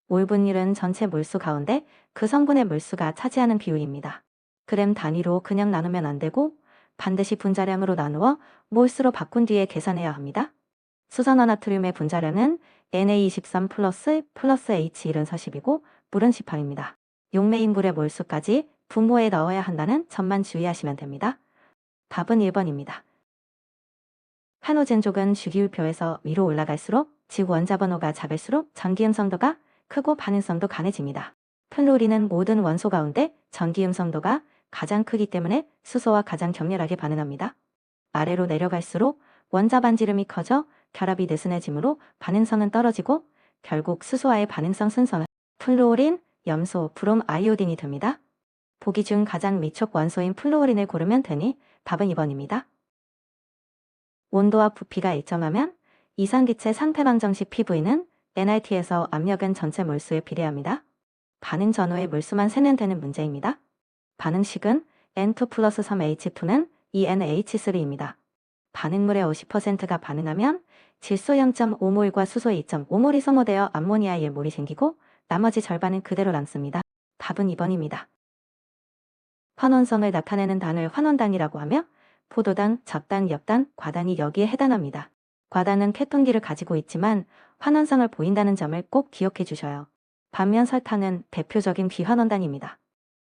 몰 분율은 전체 몰수 가운데 그 성분의 몰수가 차지하는 비율입니다. 그램 단위로 그냥 나누면 안 되고 반드시 분자량으로 나누어 몰수로 바꾼 뒤에 계산해야 합니다. 수산화나트륨의 분자량은 Na23 플러스 H140이고 물은 18입니다. 용매인 물의 몰수까지 분모에 넣어야 한다는 점만 주의하시면 됩니다. 답은 1번입니다. 한오젠족은 주기율표에서 위로 올라갈수록 즉 원자 번호가 작을수록 전기음성도가 크고 반응성도 강해집니다. 플루오린은 모든 원소 가운데 전기음성도가 가장 크기 때문에 수소와 가장 격렬하게 반응합니다. 아래로 내려갈수록 원자 반지름이 커져 결합이 느슨해지므로 반응성은 떨어지고 결국 수소와의 반응성 순서는 플루오린, 염소, 브롬, 아이오딘이 됩니다. 보기 중 가장 미촉 원소인 플루오린을 고르면 되니 답은 2번입니다. 온도와 부피가 일정하면 이상기체 상태방정식 PV는 nRT에서 압력은 전체 몰수에 비례합니다. 반응 전후의 몰수만 세면 되는 문제입니다. 반응식은 N2 플러스 3H2는 2NH3입니다. 반응물의 50%가 반응하면 질소 0.5몰과 수소 2.5몰이 소모되어 암모니아 1몰이 생기고 나머지 절반은 그대로 남습니다. 답은 2번입니다. 환원성을 나타내는 단을 환원당이라고 하며 포도당, 적당, 역당, 과당이 여기에 해당합니다. 과당은 케톤기를 가지고 있지만 환원성을 보인다는 점을 꼭 기억해 주셔요. 반면 설탕은 대표적인 비환원당입니다.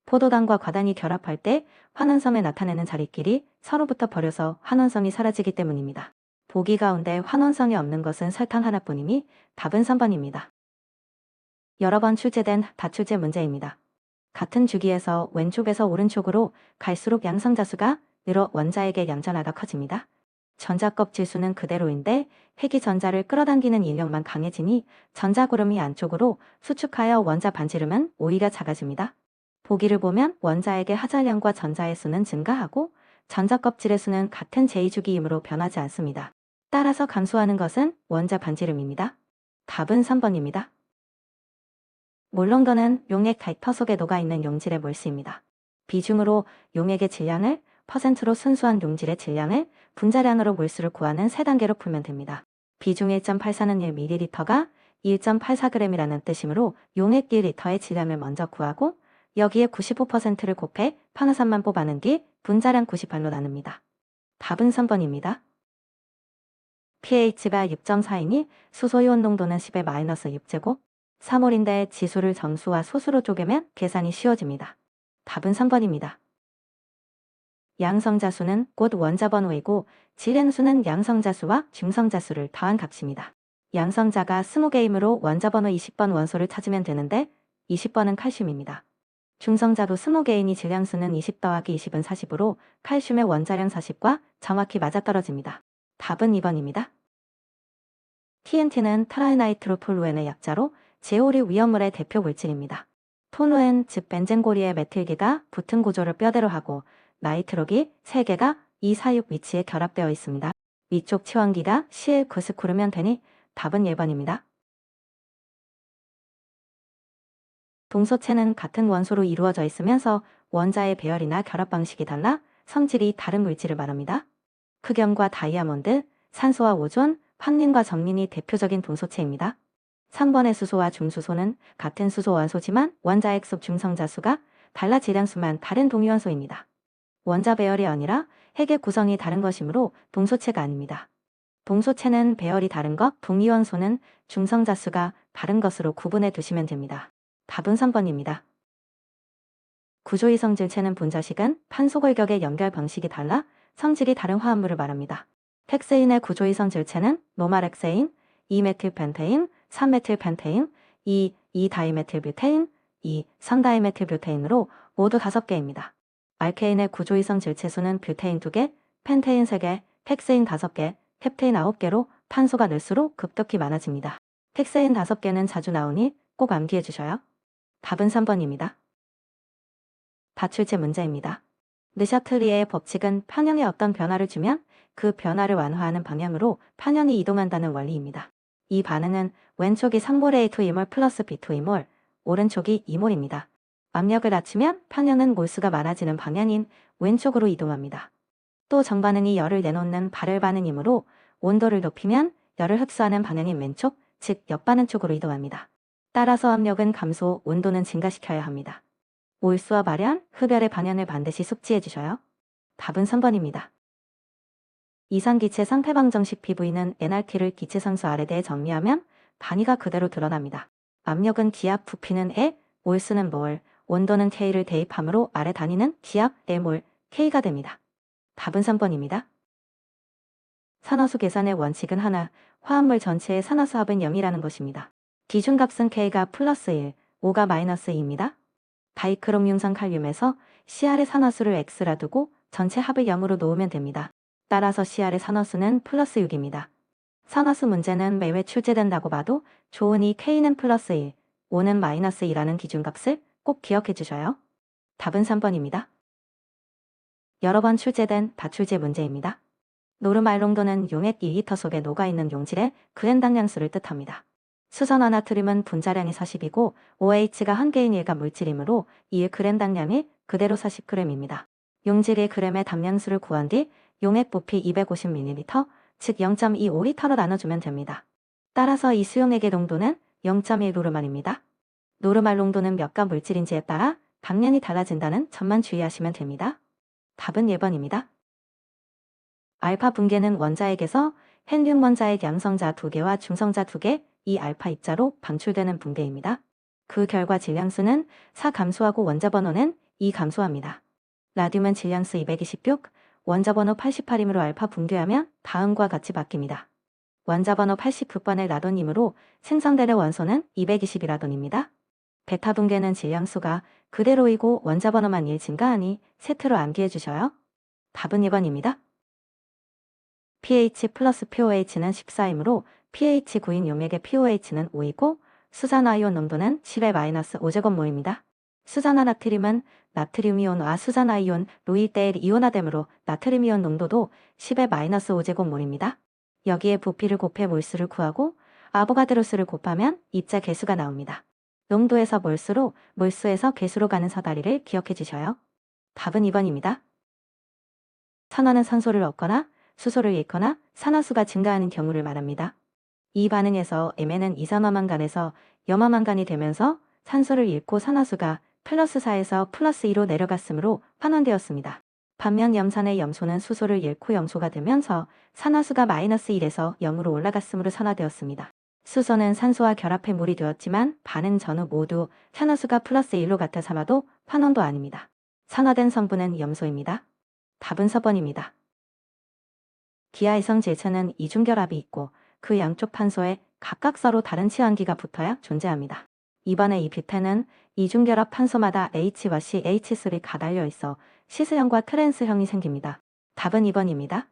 포도당과 과당이 결합할 때 환원성을 나타내는 자리끼리 서로부터 버려서 환원성이 사라지기 때문입니다. 보기 가운데 환원성이 없는 것은 설탕 하나뿐이니 답은 3번입니다. 여러 번 출제된 다출제 문제입니다. 같은 주기에서 왼쪽에서 오른쪽으로 갈수록 양성자수가 늘어 원자에게 양전하다 커집니다. 전자껍질 수는 그대로인데 핵이 전자를 끌어당기는 인력만 강해지니 전자구름이 안쪽으로 수축하여 원자 반지름은 오히려 작아집니다. 보기를 보면 원자에게 하전량과 전자의 수는 증가하고 전자껍질의 수는 같은 제2주기이므로 변하지 않습니다. 따라서 감소하는 것은 원자 반지름입니다. 답은 3번입니다. 몰롱도는 용액 벡터 속에 녹아있는 용질의 몰수입니다. 비중으로 용액의 질량을 퍼센트로 순수한 용질의 질량을 분자량으로 몰수를 구하는 3단계로 풀면 됩니다. 비중 1.84는 1ml가 1.84g이라는 뜻이므로 용액 1리터의 질량을 먼저 구하고 여기에 95%를 곱해 편화산만 뽑아낸 뒤 분자량 98로 나눕니다. 답은 3번입니다. pH가 6.4이니 수소이온 농도는 10의 마이너스 6제곱 3몰인데 지수를 정수와 소수로 쪼개면 계산이 쉬워집니다. 답은 3번입니다. 양성자수는 곧 원자번호이고 질량수는 양성자수와 중성자수를 더한 값입니다. 양성자가 20개이므로 원자번호 20번 원소를 찾으면 되는데 20번은 칼슘입니다. 중성자도 20개이니 질량수는 20 더하기 20은 40으로 칼슘의 원자량 40과 정확히 맞아떨어집니다. 답은 2번입니다. TNT는 트라이나이트로톨루엔의 약자로 제오리 위험물의 대표 물질입니다. 톨루엔 즉 벤젠고리의 메틸기가 붙은 구조를 뼈대로 하고 나이트록이 3개가 이 사육 위치에 결합되어 있습니다. 위쪽 치환기가 CL9스 고르면 되니 답은 1번입니다. 동소체는 같은 원소로 이루어져 있으면서 원자의 배열이나 결합 방식이 달라 성질이 다른 물질을 말합니다. 흑염과 다이아몬드, 산소와 오존, 황린과 정린이 대표적인 동소체입니다. 3번의 수소와 중수소는 같은 수소 원소지만 원자핵 속 중성자수가 달라 질량수만 다른 동위원소입니다. 원자 배열이 아니라 핵의 구성이 다른 것이므로 동소체가 아닙니다. 동소체는 배열이 다른 것, 동위원소는 중성자수가 다른 것으로 구분해 두시면 됩니다. 답은 3번입니다. 구조이성질체는 분자식은 판소골격의 연결 방식이 달라 성질이 다른 화합물을 말합니다. 헥세인의 구조이성질체는 노말헥세인, 2메틸펜테인, 3메틸펜테인, 2다이메틸뷰테인, 3다이메틸뷰테인으로 모두 5개입니다. 알케인의 구조이성 질체수는 뷰테인 2개, 펜테인 3개, 헥세인 5개, 헵테인 9개로 탄소가 늘수록 급격히 많아집니다. 헥세인 5개는 자주 나오니 꼭 암기해 주셔요. 답은 3번입니다. 다출제 문제입니다. 르샤틀리에의 법칙은 편형에 어떤 변화를 주면 그 변화를 완화하는 방향으로 편형이 이동한다는 원리입니다. 이 반응은 왼쪽이 3몰 A2이몰 플러스 B2이몰, 오른쪽이 2몰입니다. 압력을 낮추면 편형은 몰수가 많아지는 방향인 왼쪽으로 이동합니다. 또 정반응이 열을 내놓는 발열 반응이므로 온도를 높이면 열을 흡수하는 방향인 왼쪽, 즉 역반응 쪽으로 이동합니다. 따라서 압력은 감소, 온도는 증가시켜야 합니다. 올수와 발연, 흡열의 반연을 반드시 숙지해 주셔요. 답은 3번입니다. 이상 기체 상태 방정식 PV는 NRT를 기체 상수 R에 대해 정리하면 단위가 그대로 드러납니다. 압력은 기압, 부피는 에, 몰수는 몰, 온도는 K를 대입하므로 R의 단위는 기압, 에몰, K가 됩니다. 답은 3번입니다. 산화수 계산의 원칙은 하나, 화합물 전체의 산화수 합은 0이라는 것입니다. 기준값은 K가 플러스 1, O가 마이너스 2입니다. 다이크롬융산 칼륨에서 CR의 산화수를 X라 두고 전체 합을 0으로 놓으면 됩니다. 따라서 CR의 산화수는 플러스 6입니다. 산화수 문제는 매회 출제된다고 봐도 좋으니 K는 플러스 1, O는 마이너스 2라는 기준값을 꼭 기억해 주셔요. 답은 3번입니다. 여러 번 출제된 다출제 문제입니다. 노르말롱도는 용액 2리터 속에 녹아있는 용질의 그램당량수를 뜻합니다. 수산화 나트륨은 분자량이 40이고 OH가 한 개인 일가 물질이므로 이 그램당량이 그대로 40g입니다. 용질 1g의 담량수를 구한 뒤 용액 부피 250ml, 즉 0.25L로 나눠주면 됩니다. 따라서 이 수용액의 농도는 0.1노르말입니다. 노르말 농도는 몇가 물질인지에 따라 당량이 달라진다는 점만 주의하시면 됩니다. 답은 1번입니다. 알파 분계는 원자액에서 헬륨 원자액 양성자 2개와 중성자 2개, 이 알파 입자로 방출되는 분계입니다. 그 결과 질량수는 4 감소하고 원자 번호는 2 감소합니다. 라듐은 질량수 226, 원자 번호 88이므로 알파 분괴하면 다음과 같이 바뀝니다. 원자 번호 89번의 라돈이므로 생성되는 원소는 220이라돈입니다. 베타 분계는 질량수가 그대로이고 원자 번호만 1 증가하니 세트로 암기해 주셔요. 답은 2번입니다. pH 플러스 pOH는 14이므로 pH 9인 용액의 pOH는 5이고 수산화이온 농도는 10의 마이너스 5제곱몰입니다. 수산화 나트륨은 나트륨이온과 수산화이온 루이데일 이온화되므로 나트륨이온 농도도 10의 마이너스 5제곱몰입니다. 여기에 부피를 곱해 몰수를 구하고 아보가드로수를 곱하면 입자 개수가 나옵니다. 농도에서 몰수로, 몰수에서 개수로 가는 사다리를 기억해 주셔요. 답은 2번입니다. 산화는 산소를 얻거나 수소를 잃거나 산화수가 증가하는 경우를 말합니다. 이 반응에서 M에는 이산화만간에서 염화만간이 되면서 산소를 잃고 산화수가 플러스 4에서 플러스 2로 내려갔으므로 환원되었습니다. 반면 염산의 염소는 수소를 잃고 염소가 되면서 산화수가 마이너스 1에서 0으로 올라갔으므로 산화되었습니다. 수소는 산소와 결합해 물이 되었지만 반응 전후 모두 산화수가 플러스 1로 같아 삼아도 환원도 아닙니다. 산화된 성분은 염소입니다. 답은 4번입니다. 기하이성 질체는 이중결합이 있고 그 양쪽 판소에 각각 서로 다른 치환기가 붙어야 존재합니다. 이번에 이 뷰텐은 이중결합 판소마다 H와 CH3가 달려 있어 시스형과 트랜스형이 생깁니다. 답은 2번입니다.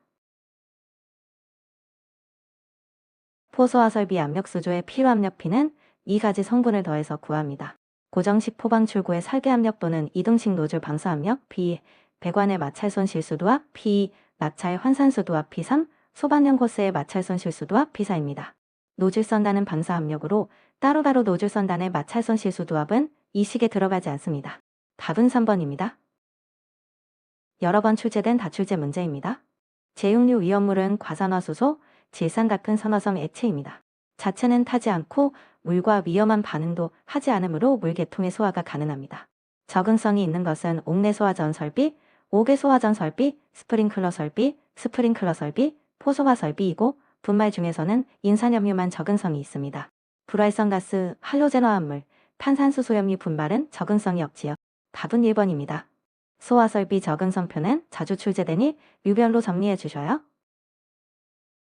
포소화설비 압력수조의 필요압력 P는 이 가지 성분을 더해서 구합니다. 고정식 포방출구의 설계압력 또는 이등식 노즐 방사압력 P, 배관의 마찰손 실수도와 P, 나차의 환산수도와 P3, 소반영 호스의 마찰손 실수도와 P4입니다. 노즐선단은 방사압력으로 따로따로 노즐선단의 마찰손 실수도합은 이 식에 들어가지 않습니다. 답은 3번입니다. 여러 번 출제된 다출제 문제입니다. 제육류 위험물은 과산화수소, 질산 같은 산화성 액체입니다. 자체는 타지 않고 물과 위험한 반응도 하지 않으므로 물계통의 소화가 가능합니다. 적응성이 있는 것은 옥내 소화전 설비, 옥외 소화전 설비, 스프링클러 설비, 스프링클러 설비, 포소화 설비이고 분말 중에서는 인산염유만 적응성이 있습니다. 불활성 가스, 할로젠 화합물, 탄산수소염유 분말은 적응성이 없지요. 답은 1번입니다. 소화 설비 적응성표는 자주 출제되니 유별로 정리해 주셔요.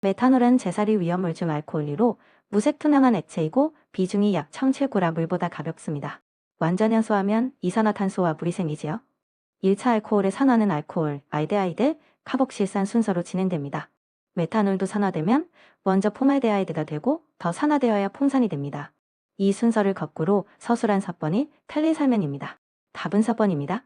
메탄올은 제사리 위험물 중 알코올리로 무색 투명한 액체이고 비중이 약 1007g 물보다 가볍습니다. 완전 연소하면 이산화탄소와 물이 생기지요. 1차 알코올의 산화는 알코올, 알데하이드, 카복실산 순서로 진행됩니다. 메탄올도 산화되면 먼저 포말데하이드가 되고 더 산화되어야 폼산이 됩니다. 이 순서를 거꾸로 서술한 사번이 텔리살면입니다. 답은 4번입니다.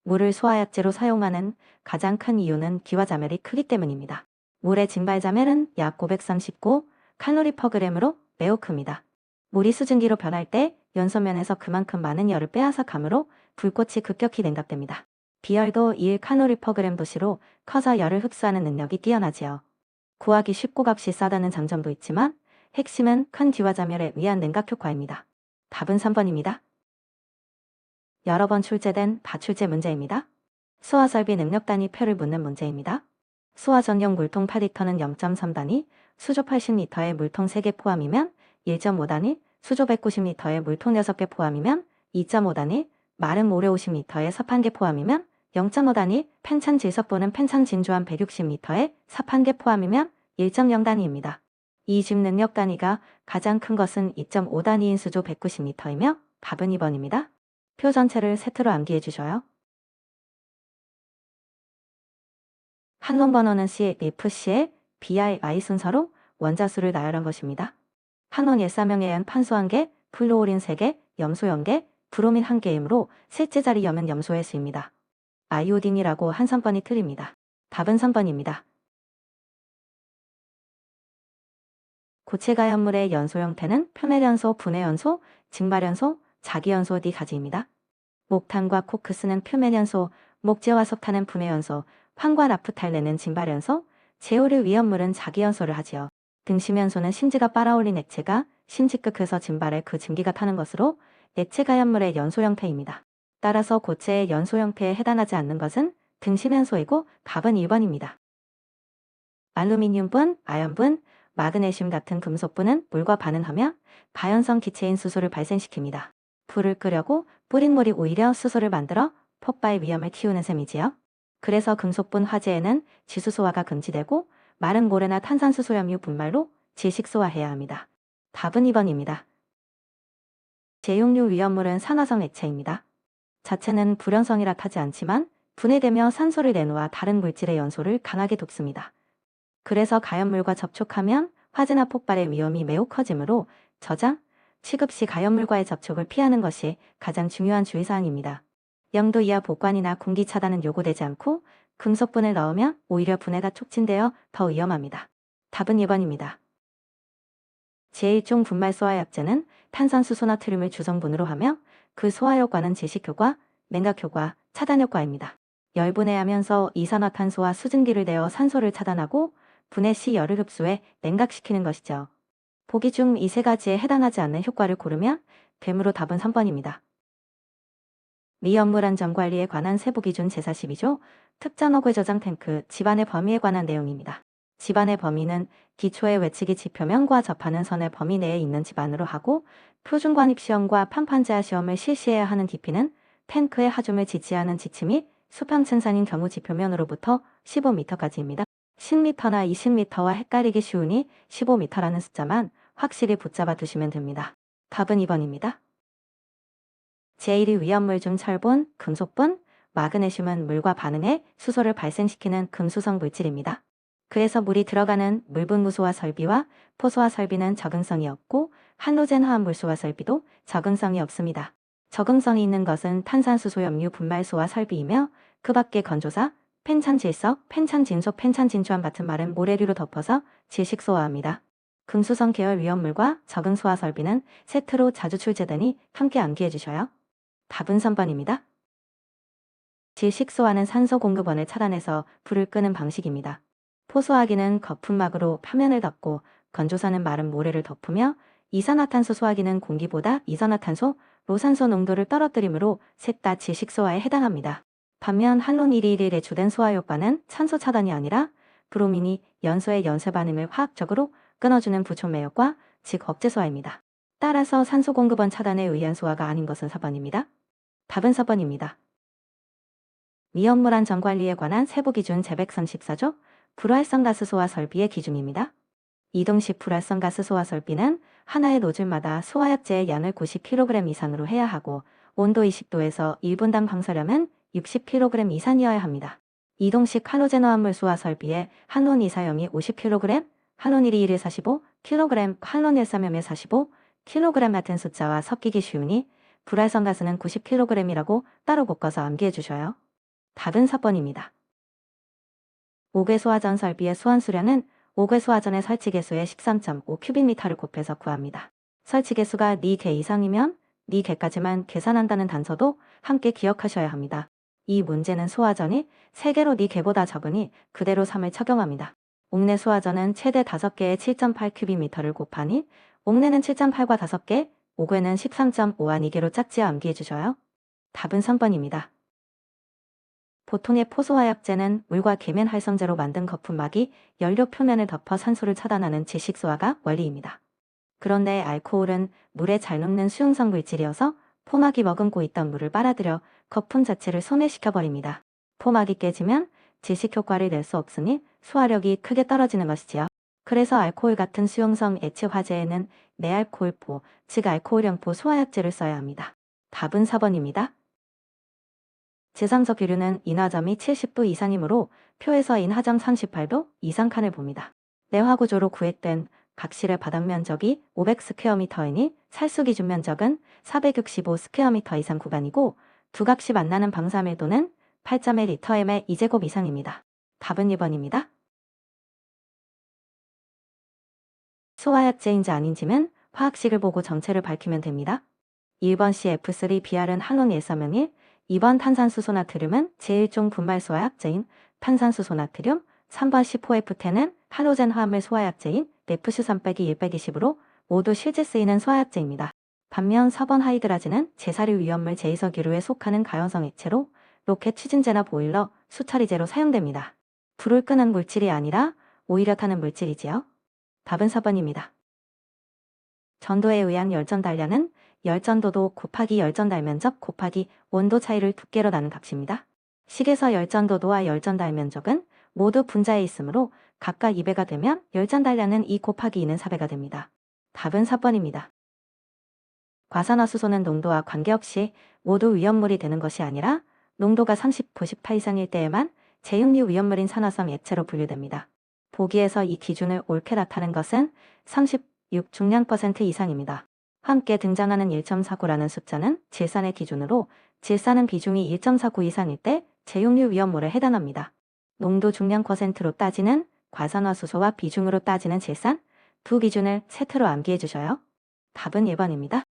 물을 소화약제로 사용하는 가장 큰 이유는 기화자멸이 크기 때문입니다. 물의 증발자멸은 약 539 칼로리 퍼 그램으로 매우 큽니다. 물이 수증기로 변할 때 연소면에서 그만큼 많은 열을 빼앗아 가므로 불꽃이 급격히 냉각됩니다. 비열도 1 칼로리 퍼 그램 도시로 커서 열을 흡수하는 능력이 뛰어나지요. 구하기 쉽고 값이 싸다는 장점도 있지만 핵심은 큰 기화자멸에 의한 냉각 효과입니다. 답은 3번입니다. 여러 번 출제된 다출제 문제입니다. 소화설비 능력 단위 표를 묻는 문제입니다. 소화 전용 물통 8리터는 0.3단위, 수조 80리터에 물통 3개 포함이면 1.5단위, 수조 190리터에 물통 6개 포함이면 2.5단위, 마른 모래 50리터에 섭 1개 포함이면 0.5단위, 펜찬 질석보는 펜찬 진주함 160리터에 섭 1개 포함이면 1.0단위입니다. 이 집 능력 단위가 가장 큰 것은 2.5단위인 수조 190리터이며 답은 2번입니다. 표 전체를 세트로 암기해 주셔요. 한론 번호는 C, F, C의 BI, Y 순서로 원자수를 나열한 것입니다. 한원 일사명에 의한 판소 1개, 플루오린 3개, 염소 0개, 브로민 1개이므로 셋째 자리 염은 염소의 수입니다. 아이오딘이라고 한 3번이 틀립니다. 답은 3번입니다. 고체가 현물의 연소 형태는 표면연소, 분해연소, 증발연소, 자기연소 네 가지입니다. 목탄과 코크스는 표면연소, 목재와 석탄은 분해연소, 황과 라프탈레는 증발연소, 제오류 위험물은 자기연소를 하지요. 등심연소는 심지가 빨아올린 액체가 심지극해서 증발해 그 증기가 타는 것으로 액체 가연물의 연소 형태입니다. 따라서 고체의 연소 형태에 해당하지 않는 것은 등심연소이고 답은 1번입니다. 알루미늄분, 아연분, 마그네슘 같은 금속분은 물과 반응하며 가연성 기체인 수소를 발생시킵니다. 불을 끄려고 뿌린 물이 오히려 수소를 만들어 폭발 위험을 키우는 셈이지요. 그래서 금속분 화재에는 지수소화가 금지되고 마른 모래나 탄산수소염유 분말로 질식소화해야 합니다. 답은 2번입니다. 제육류 위험물은 산화성 액체입니다. 자체는 불연성이라 타지 않지만 분해되며 산소를 내놓아 다른 물질의 연소를 강하게 돕습니다. 그래서 가연물과 접촉하면 화재나 폭발의 위험이 매우 커지므로 저장, 취급 시 가연물과의 접촉을 피하는 것이 가장 중요한 주의사항입니다. 0도 이하 보관이나 공기 차단은 요구되지 않고 금속분을 넣으면 오히려 분해가 촉진되어 더 위험합니다. 답은 2번입니다. 제1종 분말 소화약제는 탄산수소나 트륨을 주성분으로 하며 그 소화효과는 질식효과, 냉각효과, 차단효과입니다. 열분해하면서 이산화탄소와 수증기를 내어 산소를 차단하고 분해 시 열을 흡수해 냉각시키는 것이죠. 보기 중 이 세 가지에 해당하지 않는 효과를 고르면 되므로 답은 3번입니다. 미연물 안전 관리에 관한 세부 기준 제42조 특정 허gue 저장 탱크 집안의 범위에 관한 내용입니다. 집안의 범위는 기초의 외치기 지표면과 접하는 선의 범위 내에 있는 집안으로 하고 표준관입 시험과 판판제하 시험을 실시해야 하는 깊이는 탱크의 하중을 지지하는 지치 및 수평층산인 경우 지표면으로부터 15m까지입니다. 10m나 20m와 헷갈리기 쉬우니 15m라는 숫자만 확실히 붙잡아 두시면 됩니다. 답은 2번입니다. 제1위 위험물 중 철분, 금속분, 마그네슘은 물과 반응해 수소를 발생시키는 금수성 물질입니다. 그래서 물이 들어가는 물분 소화 설비와 포소화 설비는 적응성이 없고 할로젠 화합물 소화 설비도 적응성이 없습니다. 적응성이 있는 것은 탄산수소염유 분말 소화 설비이며 그 밖에 건조사, 펜찬질석, 펜찬진속, 펜찬진주함 같은 마른 모래류로 덮어서 질식 소화합니다. 금수성 계열 위험물과 적응 소화 설비는 세트로 자주 출제되니 함께 암기해 주셔요. 답은 3번입니다. 질식 소화는 산소 공급원을 차단해서 불을 끄는 방식입니다. 포소화기는 거품막으로 표면을 덮고 건조사는 마른 모래를 덮으며 이산화탄소 소화기는 공기보다 이산화탄소, 로산소 농도를 떨어뜨리므로 셋 다 질식 소화에 해당합니다. 반면 한론 121의 주된 소화 효과는 산소 차단이 아니라 브로민이 연소의 연쇄 반응을 화학적으로 끊어주는 부촉매 효과, 즉 억제 소화입니다. 따라서 산소 공급원 차단에 의한 소화가 아닌 것은 4번입니다. 답은 4번입니다. 미연물 안전 관리에 관한 세부 기준 제134조 불활성 가스 소화 설비의 기준입니다. 이동식 불활성 가스 소화 설비는 하나의 노즐마다 소화약제의 양을 90kg 이상으로 해야 하고 온도 20도에서 1분당 방사량은 60kg 이상이어야 합니다. 이동식 할로젠 화합물 소화 설비의 할론 2사염이 50kg, 할론 121이 45kg, 할론 133염이 45kg 같은 숫자와 섞이기 쉬우니 불활성 가스는 90kg이라고 따로 묶어서 암기해 주셔요. 답은 4번입니다. 5개 소화전 설비의 소환 수량은 5개 소화전의 설치 개수의 13.5 큐빅미터를 곱해서 구합니다. 설치 개수가 4개 이상이면 4개까지만 계산한다는 단서도 함께 기억하셔야 합니다. 이 문제는 소화전이 3개로 4개보다 적으니 그대로 3을 적용합니다. 옥내 소화전은 최대 5개에 7.8큐비미터를 곱하니 옥내는 7.8과 5개, 옥외는 13.5와 2개로 짝지어 암기해 주셔요. 답은 3번입니다. 보통의 포소화약제는 물과 계면 활성제로 만든 거품막이 연료 표면을 덮어 산소를 차단하는 질식소화가 원리입니다. 그런데 알코올은 물에 잘 녹는 수용성 물질이어서 포막이 머금고 있던 물을 빨아들여 거품 자체를 소멸시켜버립니다. 포막이 깨지면 질식 효과를 낼 수 없으니 소화력이 크게 떨어지는 것이지요. 그래서 알코올 같은 수용성 액체 화재에는 내알코올포, 즉 알코올형포 소화약제를 써야 합니다. 답은 4번입니다. 제3적 비류는 인화점이 70도 이상이므로 표에서 인하점 38도 이상 칸을 봅니다. 내화구조로 구획된 각실의 바닥 면적이 500스퀘어미터이니 살수 기준 면적은 465스퀘어미터 이상 구간이고 두 각시 만나는 방사밀도는 8.1리터m의 2제곱 이상입니다. 답은 2번입니다. 소화약제인지 아닌지는 화학식을 보고 정체를 밝히면 됩니다. 1번 CF3BR은 할론 131, 2번 탄산수소 나트륨은 제1종 분말 소화약제인 탄산수소 나트륨, 3번 C4F10은 할로젠 화합물 소화약제인 네프슈3-120으로 모두 실제 쓰이는 소화약제입니다. 반면 4번 하이드라진은 제사류 위험물 제2석유류에 속하는 가연성 액체로 로켓 추진제나 보일러, 수처리제로 사용됩니다. 불을 끄는 물질이 아니라 오히려 타는 물질이지요. 답은 4번입니다. 전도에 의한 열전 단량은 열전도도 곱하기 열전 달면적 곱하기 온도 차이를 두께로 나눈 값입니다. 식에서 열전도도와 열전 달면적은 모두 분자에 있으므로 각각 2배가 되면 열전 단량은 2 곱하기 2는 4배가 됩니다. 답은 4번입니다. 과산화수소는 농도와 관계없이 모두 위험물이 되는 것이 아니라 농도가 30, 98 이상일 때에만 제육류 위험물인 산화성 액체로 분류됩니다. 보기에서 이 기준을 옳게 나타낸 것은 36 중량 % 이상입니다. 함께 등장하는 1.49라는 숫자는 질산의 기준으로 질산은 비중이 1.49 이상일 때 제육류 위험물에 해당합니다. 농도 중량 %로 따지는 과산화수소와 비중으로 따지는 질산, 두 기준을 세트로 암기해 주셔요. 답은 1번입니다.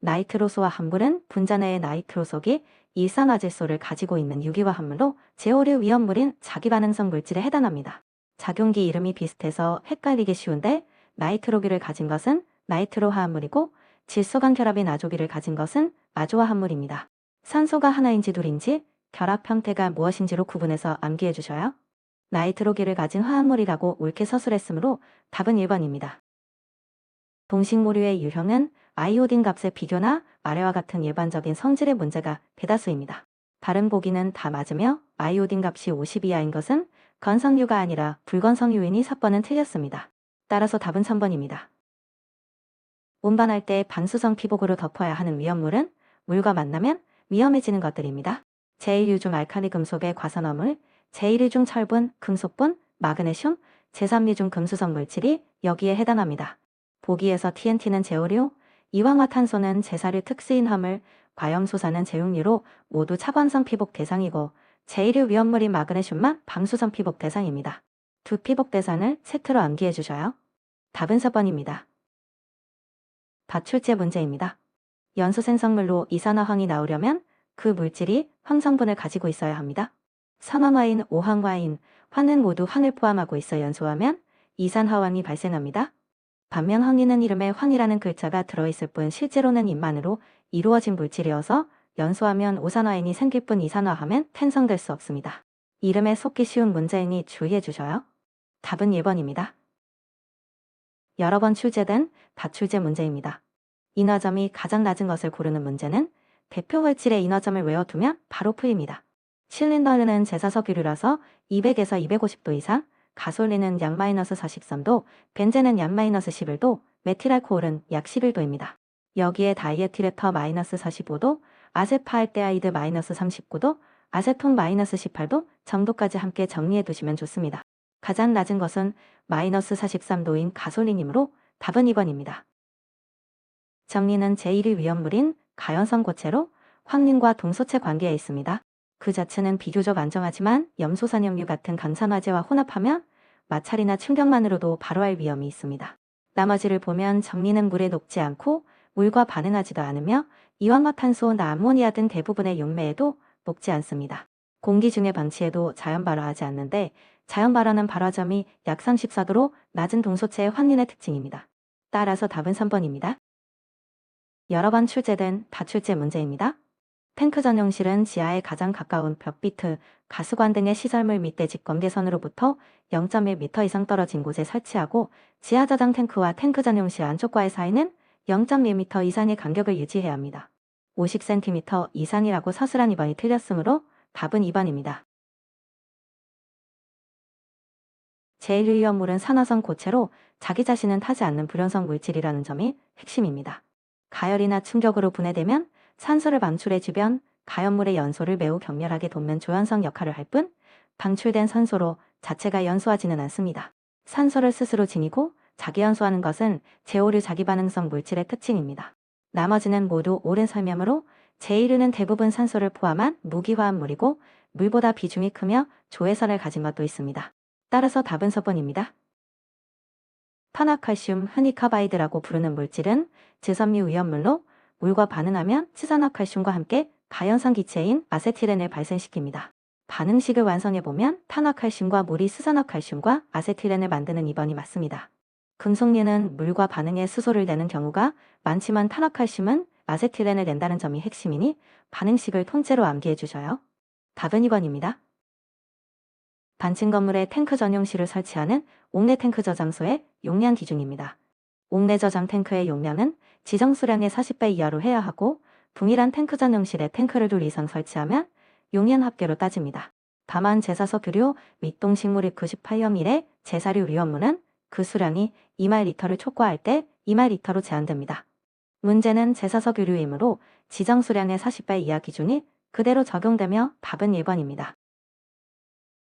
나이트로소와 함물은 분자 내의 나이트로속이 일산화질소를 가지고 있는 유기화 합물로 제오류 위험물인 자기반응성 물질에 해당합니다. 작용기 이름이 비슷해서 헷갈리기 쉬운데 나이트로기를 가진 것은 나이트로 화합물이고 질소간 결합인 아조기를 가진 것은 아조화 합물입니다. 산소가 하나인지 둘인지 결합 형태가 무엇인지로 구분해서 암기해 주셔요. 나이트로기를 가진 화합물이라고 옳게 서술했으므로 답은 1번입니다. 동식모류의 유형은 아이오딘 값의 비교나 아래와 같은 일반적인 성질의 문제가 대다수입니다. 다른 보기는 다 맞으며 아이오딘 값이 50 이하인 것은 건성류가 아니라 불건성류이니 4번은 틀렸습니다. 따라서 답은 3번입니다. 운반할 때 반수성 피복으로 덮어야 하는 위험물은 물과 만나면 위험해지는 것들입니다. 제1유중 알칼리 금속의 과산화물, 제1유중 철분, 금속분, 마그네슘, 제3유중 금수성 물질이 여기에 해당합니다. 보기에서 TNT는 제오류, 이황화탄소는 제사류 특수인 화물, 과염소사는 제육류로 모두 차관성 피복 대상이고 제1류 위험물인 마그네슘만 방수성 피복 대상입니다. 두 피복 대상을 세트로 암기해 주셔요. 답은 4번입니다. 다출제 문제입니다. 연소 생성물로 이산화황이 나오려면 그 물질이 황성분을 가지고 있어야 합니다. 산화화인, 오황화인, 황은 모두 황을 포함하고 있어 연소하면 이산화황이 발생합니다. 반면 황리는 이름에 황이라는 글자가 들어있을 뿐 실제로는 인만으로 이루어진 물질이어서 연소하면 오산화인이 생길 뿐 이산화하면 탄성될 수 없습니다. 이름에 속기 쉬운 문제이니 주의해 주셔요. 답은 1번입니다. 여러 번 출제된 다출제 문제입니다. 인화점이 가장 낮은 것을 고르는 문제는 대표 물질의 인화점을 외워두면 바로 풀립니다. 실린더는 제사석 유류라서 200에서 250도 이상, 가솔린은 약 -43도, 벤젠은 약 -11도, 메틸알코올은 약 11도입니다. 여기에 다이에틸에터 -45도, 아세파알데하이드 -39도, 아세톤 -18도 정도까지 함께 정리해 두시면 좋습니다. 가장 낮은 것은 -43도인 가솔린이므로 답은 2번입니다. 정리는 제1위 위험물인 가연성 고체로 황린과 동소체 관계에 있습니다. 그 자체는 비교적 안정하지만 염소산염류 같은 강산화제와 혼합하면 마찰이나 충격만으로도 발호할 위험이 있습니다. 나머지를 보면 정리는 물에 녹지 않고 물과 반응하지도 않으며 이황화탄소나 암모니아 등 대부분의 용매에도 녹지 않습니다. 공기 중에 방치해도 자연 발화하지 않는데 자연 발화는 발화점이 약 34도로 낮은 동소체의 환린의 특징입니다. 따라서 답은 3번입니다. 여러 번 출제된 다출제 문제입니다. 탱크 전용실은 지하에 가장 가까운 벽 비트, 가스관 등의 시설물 밑대 직관계선으로부터 0.1m 이상 떨어진 곳에 설치하고 지하 저장 탱크와 탱크 전용실 안쪽과의 사이는 0.1m 이상의 간격을 유지해야 합니다. 50cm 이상이라고 서술한 2번이 틀렸으므로 답은 2번입니다. 제1유연물은 산화성 고체로 자기 자신은 타지 않는 불연성 물질이라는 점이 핵심입니다. 가열이나 충격으로 분해되면 산소를 방출해 주변 가연물의 연소를 매우 격렬하게 돕는 조연성 역할을 할 뿐 방출된 산소로 자체가 연소하지는 않습니다. 산소를 스스로 지니고 자기 연소하는 것은 제5류 자기반응성 물질의 특징입니다. 나머지는 모두 옳은 설명으로 제1류는 대부분 산소를 포함한 무기화합물이고 물보다 비중이 크며 조해선을 가진 것도 있습니다. 따라서 답은 서번입니다. 탄화칼슘, 흔히 카바이드라고 부르는 물질은 지섬유 위험물로 물과 반응하면 치산화칼슘과 함께 가연성 기체인 아세틸렌을 발생시킵니다. 반응식을 완성해보면 탄화칼슘과 물이 수산화칼슘과 아세틸렌을 만드는 2번이 맞습니다. 금속류는 물과 반응해 수소를 내는 경우가 많지만 탄화칼슘은 아세틸렌을 낸다는 점이 핵심이니 반응식을 통째로 암기해 주셔요. 답은 2번입니다. 단층 건물에 탱크 전용실을 설치하는 옥내 탱크 저장소의 용량 기준입니다. 옥내 저장 탱크의 용량은 지정 수량의 40배 이하로 해야 하고 동일한 탱크 전용실에 탱크를 둘 이상 설치하면 용량 합계로 따집니다. 다만 제사석 유류 및 동식물입 98염일의 제사류 위험물은 그 수량이 2마일리터를 촉구할 때 2마일리터로 제한됩니다. 문제는 제사석 유류이므로 지정 수량의 40배 이하 기준이 그대로 적용되며 답은 1번입니다.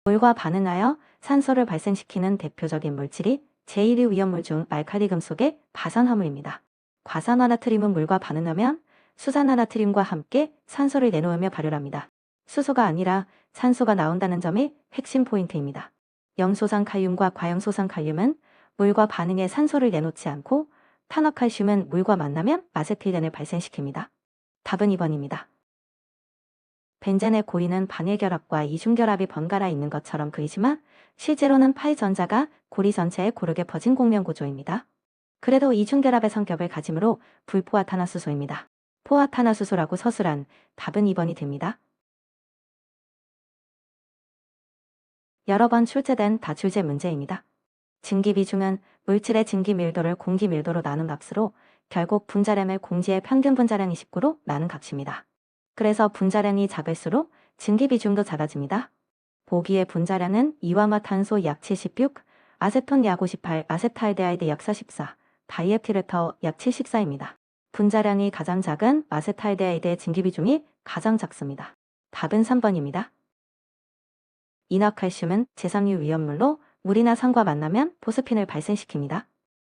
물과 반응하여 산소를 발생시키는 대표적인 물질이 제1류 위험물 중 알칼리 금속의 과산화물입니다. 과산화나트륨은 물과 반응하면 수산화나트륨과 함께 산소를 내놓으며 발열합니다. 수소가 아니라 산소가 나온다는 점이 핵심 포인트입니다. 염소산 칼륨과 과염소산 칼륨은 물과 반응해 산소를 내놓지 않고 탄화칼슘은 물과 만나면 아세틸렌을 발생시킵니다. 답은 2번입니다. 벤젠의 고리는 반일결합과 이중결합이 번갈아 있는 것처럼 보이지만 실제로는 파이 전자가 고리 전체에 고르게 퍼진 곡면 구조입니다. 그래도 이중결합의 성격을 가지므로 불포화탄화수소입니다. 포화탄화수소라고 서술한 답은 2번이 됩니다. 여러 번 출제된 다출제 문제입니다. 증기 비중은 물질의 증기 밀도를 공기 밀도로 나눈 값으로 결국 분자량을 공지의 평균 분자량 29로 나눈 값입니다. 그래서 분자량이 작을수록 증기 비중도 작아집니다. 보기의 분자량은 이화화탄소 약 76, 아세톤 약 58, 아세탈데하이드 약 44, 다이에틸에터 약 74입니다. 분자량이 가장 작은 아세탈데하이드의 증기 비중이 가장 작습니다. 답은 3번입니다. 인화칼슘은 제3류 위험물로 물이나 산과 만나면 포스핀을 발생시킵니다.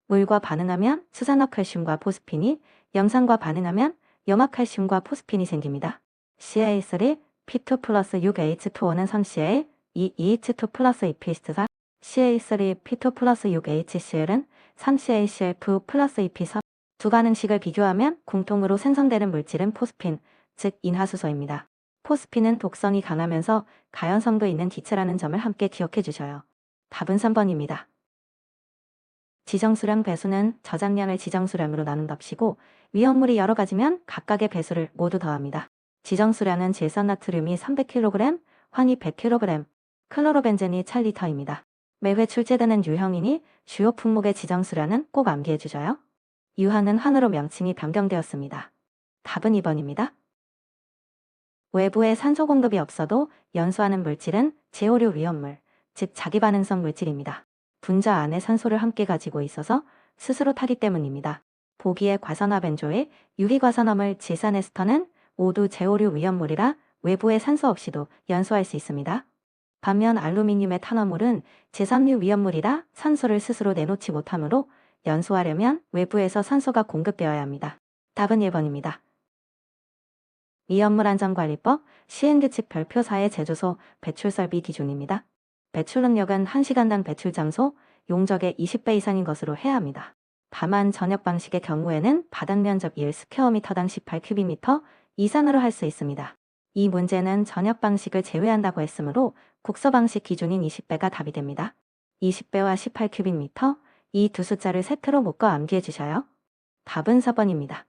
물과 반응하면 수산화칼슘과 포스핀이, 염산과 반응하면 염화칼슘과 포스핀이 생깁니다. CaA3, P2 플러스 6H2O는 3Ca, 2H2 플러스 2P4, CA3, P2 플러스 6HCl은 3CaCl2 플러스 2P4. 두 반응식을 비교하면 공통으로 생성되는 물질은 포스핀, 즉 인화수소입니다. 포스핀은 독성이 강하면서 가연성도 있는 기체라는 점을 함께 기억해 주셔요. 답은 3번입니다. 지정수량 배수는 저장량을 지정수량으로 나눈 값이고 위험물이 여러 가지면 각각의 배수를 모두 더합니다. 지정수량은 질산나트륨이 300kg, 황이 100kg, 클로로벤젠이 1000L입니다. 매회 출제되는 유형이니 주요 품목의 지정수량은 꼭 암기해 주셔요. 유한은 한으로 명칭이 변경되었습니다. 답은 2번입니다. 외부에 산소 공급이 없어도 연소하는 물질은 제5류 위험물, 즉 자기반응성 물질입니다. 분자 안에 산소를 함께 가지고 있어서 스스로 타기 때문입니다. 보기에 과산화 벤조일, 유기과산화물 질산에스터는 모두 제5류 위험물이라 외부에 산소 없이도 연소할 수 있습니다. 반면 알루미늄의 탄화물은 제3류 위험물이라 산소를 스스로 내놓지 못하므로 연소하려면 외부에서 산소가 공급되어야 합니다. 답은 1번입니다. 위험물 안전관리법 시행규칙 별표 4의 제조소 배출설비 기준입니다. 배출 능력은 1시간당 배출 장소, 용적의 20배 이상인 것으로 해야 합니다. 다만 전역 방식의 경우에는 바닥 면적 1스퀘어미터당 18큐비미터 이상으로 할 수 있습니다. 이 문제는 전역 방식을 제외한다고 했으므로 국서 방식 기준인 20배가 답이 됩니다. 20배와 18큐빅미터, 이 두 숫자를 세트로 묶어 암기해 주셔요. 답은 4번입니다.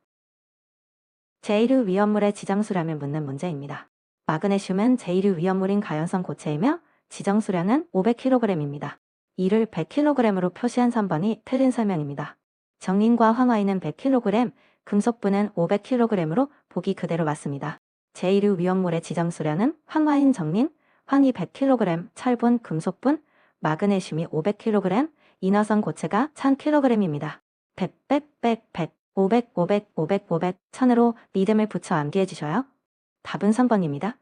제1류 위험물의 지정수량을 묻는 문제입니다. 마그네슘은 제1류 위험물인 가연성 고체이며 지정수량은 500kg입니다. 이를 100kg으로 표시한 3번이 틀린 설명입니다. 정린과 황화인은 100kg, 금속분은 500kg으로 보기 그대로 맞습니다. 제1류 위험물의 지정수량은 황화인 정린, 황이 100kg, 철분, 금속분, 마그네슘이 500kg, 인화성 고체가 1000kg입니다. 100, 500, 500, 500, 500, 1000으로 리듬을 붙여 암기해 주셔요. 답은 3번입니다.